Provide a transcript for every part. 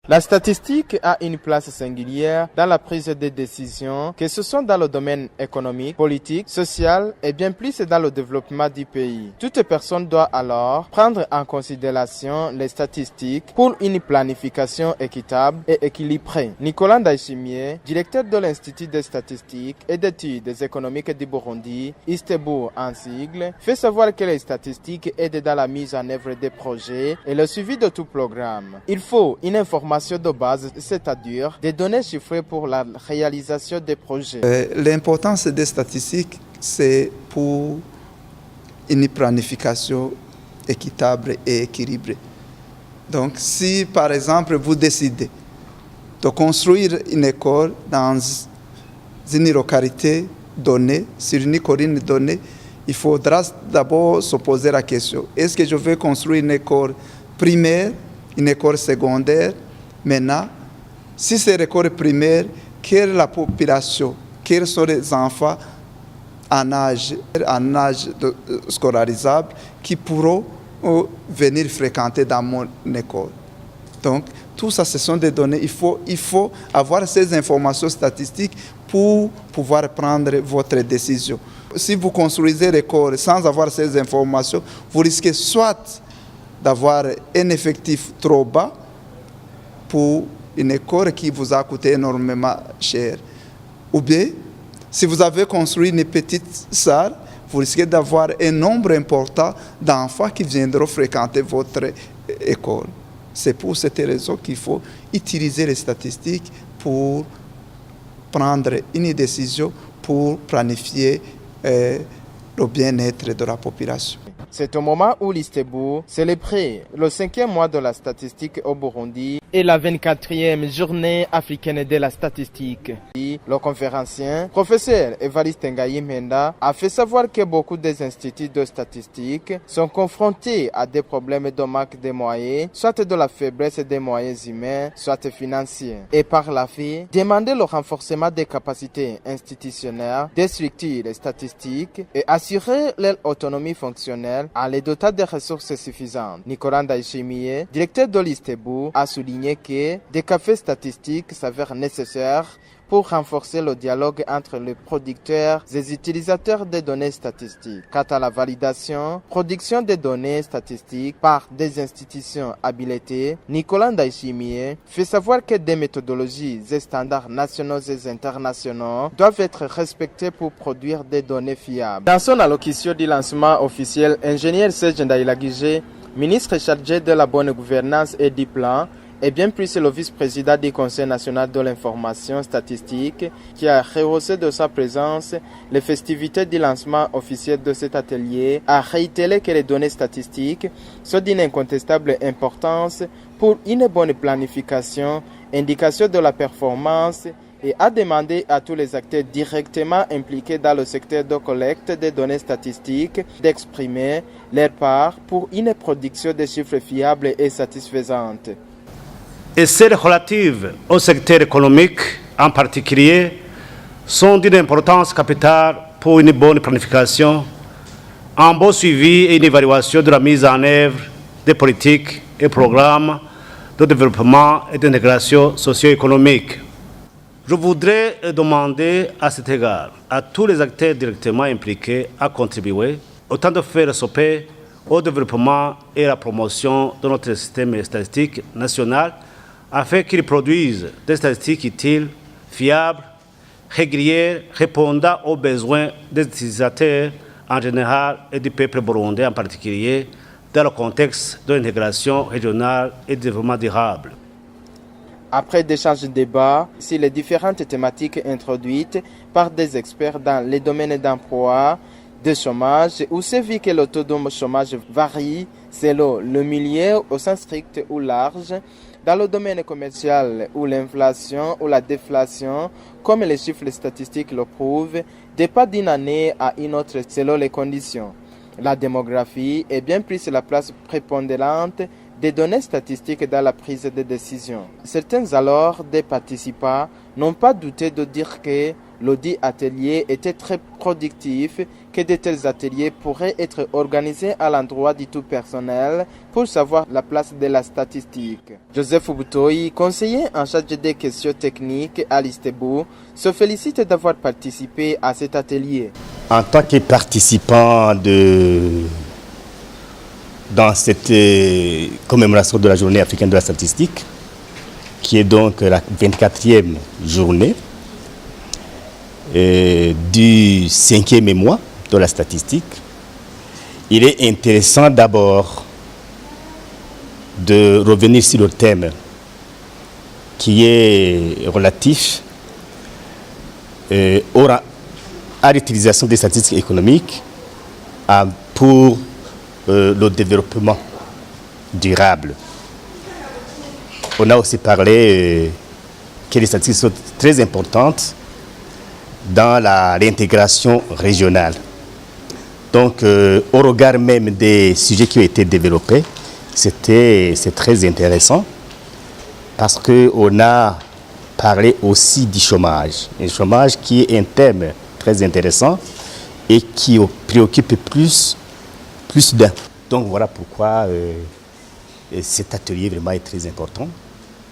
La statistique a une place singulière dans la prise de décisions, que ce soit dans le domaine économique, politique, social et bien plus dans le développement du pays. Toute personne doit alors prendre en considération les statistiques pour une planification équitable et équilibrée. Nicolas Ndayishimiye, directeur de l'Institut des statistiques et d'études économiques du Burundi, ISTEBU en sigle, fait savoir que les statistiques aident dans la mise en œuvre des projets et le suivi de tout programme. Il faut une information de base, c'est-à-dire des données chiffrées pour la réalisation des projets. L'importance des statistiques, c'est pour une planification équitable et équilibrée. Donc, si par exemple vous décidez de construire une école dans une localité donnée, sur une colline donnée, il faudra d'abord se poser la question, est-ce que je veux construire une école primaire, une école secondaire? Maintenant, si c'est l'école primaire, quelle est la population, quels sont les enfants en âge scolarisable qui pourront venir fréquenter dans mon école. Donc, tout ça, ce sont des données. Il faut avoir ces informations statistiques pour pouvoir prendre votre décision. Si vous construisez l'école sans avoir ces informations, vous risquez soit d'avoir un effectif trop bas, pour une école qui vous a coûté énormément cher. Ou bien, si vous avez construit une petite salle, vous risquez d'avoir un nombre important d'enfants qui viendront fréquenter votre école. C'est pour cette raison qu'il faut utiliser les statistiques pour prendre une décision, pour planifier le bien-être de la population. C'est au moment où l'ISTEBU célébrait le 5e mois de la statistique au Burundi et la 24e journée africaine de la statistique. Le conférencier, professeur Evariste Ngayi Menda, a fait savoir que beaucoup des instituts de statistique sont confrontés à des problèmes de manque de moyens, soit de la faiblesse des moyens humains, soit financiers. Et par la fin, demander le renforcement des capacités institutionnelles, des structures statistiques et assurer leur autonomie fonctionnelle à les doter de ressources suffisantes. Nicolas Ndayishimiye, directeur de l'ISTEBU, a souligné que des cafés statistiques s'avèrent nécessaires pour renforcer le dialogue entre les producteurs et les utilisateurs des données statistiques. Quant à la validation, production des données statistiques par des institutions habilitées, Nicolas Ndayishimiye fait savoir que des méthodologies et standards nationaux et internationaux doivent être respectés pour produire des données fiables. Dans son allocution du lancement officiel, ingénieur Serge Ndayilagije, ministre chargé de la bonne gouvernance et du plan, et bien plus le vice-président du Conseil national de l'information statistique qui a rehaussé de sa présence les festivités du lancement officiel de cet atelier, a réitéré que les données statistiques sont d'une incontestable importance pour une bonne planification, indication de la performance et a demandé à tous les acteurs directement impliqués dans le secteur de collecte des données statistiques d'exprimer leur part pour une production de chiffres fiables et satisfaisantes. Et celles relatives au secteur économique en particulier sont d'une importance capitale pour une bonne planification, un bon suivi et une évaluation de la mise en œuvre des politiques et programmes de développement et d'intégration socio-économique. Je voudrais demander à cet égard à tous les acteurs directement impliqués à contribuer, autant de faire stopper au développement et à la promotion de notre système statistique national afin qu'ils produisent des statistiques utiles, fiables, régulières, répondant aux besoins des utilisateurs en général et du peuple burundais en particulier, dans le contexte de l'intégration régionale et du développement durable. Après d'échanges de débats sur les différentes thématiques introduites par des experts dans les domaines d'emploi, de chômage, où c'est vu que le taux de chômage varie selon le milieu au sens strict ou large, dans le domaine commercial où l'inflation ou la déflation, comme les chiffres statistiques le prouvent, dépend d'une année à une autre selon les conditions. La démographie est bien plus la place prépondérante des données statistiques dans la prise de décision. Certains alors des participants n'ont pas douté de dire que L'audit atelier était très productif, que de tels ateliers pourraient être organisés à l'endroit du tout personnel pour savoir la place de la statistique. Joseph Boutoyi, conseiller en charge des questions techniques à l'ISTEBO, se félicite d'avoir participé à cet atelier. En tant que participant dans cette commémoration de la journée africaine de la statistique, qui est donc la 24e journée du 5e mois de la statistique, il est intéressant d'abord de revenir sur le thème qui est relatif à l'utilisation des statistiques économiques pour le développement durable. On a aussi parlé que les statistiques sont très importantes dans l'intégration régionale. Donc, au regard même des sujets qui ont été développés, c'est très intéressant parce qu'on a parlé aussi du chômage. Un chômage qui est un thème très intéressant et qui préoccupe plus d'un. Donc, voilà pourquoi cet atelier vraiment est très important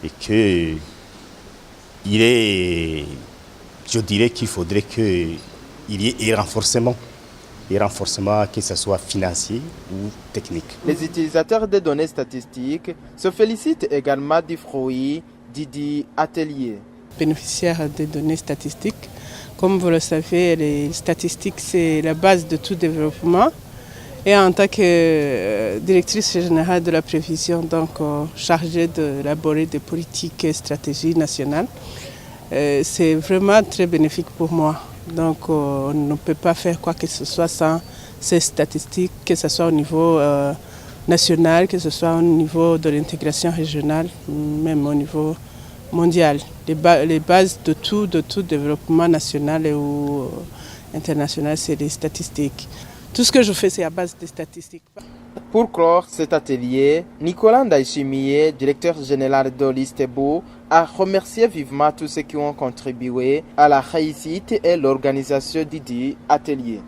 et que je dirais qu'il faudrait qu'il y ait un renforcement, que ce soit financier ou technique. Les utilisateurs des données statistiques se félicitent également du fruit du atelier. Bénéficiaire des données statistiques, comme vous le savez, les statistiques c'est la base de tout développement. Et en tant que directrice générale de la prévision, donc chargée d'élaborer des politiques et stratégies nationales, c'est vraiment très bénéfique pour moi. Donc on ne peut pas faire quoi que ce soit sans ces statistiques, que ce soit au niveau national, que ce soit au niveau de l'intégration régionale, même au niveau mondial. Les bases de tout développement national ou international, c'est les statistiques. Tout ce que je fais, c'est à base des statistiques. Pour clore cet atelier, Nicolas Ndaïchimiye, directeur général de l'ISTEBO, a remercié vivement tous ceux qui ont contribué à la réussite et l'organisation du atelier.